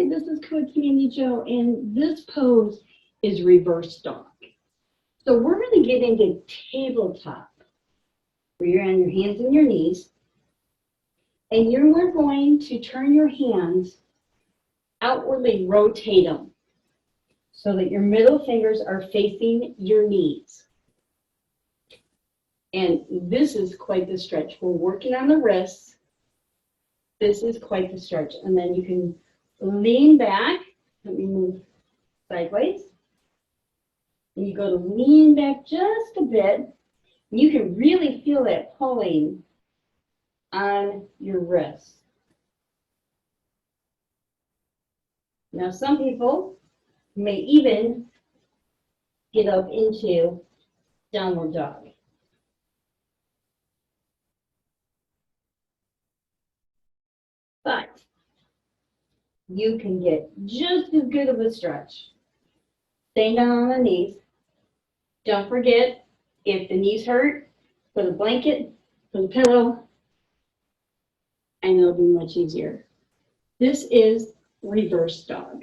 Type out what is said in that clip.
Hi, this is Coach Mandy Jo, and this pose is reverse dog. So we're going to get into tabletop, where you're on your hands and your knees, and we're going to turn your hands outwardly, rotate them, so that your middle fingers are facing your knees. And this is quite the stretch. We're working on the wrists. This is quite the stretch. And then you can lean back. Let me move sideways. And you go to lean back just a bit. And you can really feel that pulling on your wrists. Now, some people may even get up into downward dog. But you can get just as good of a stretch. Staying down on the knees. Don't forget, if the knees hurt, put a blanket, put a pillow, and it'll be much easier. This is reverse dog.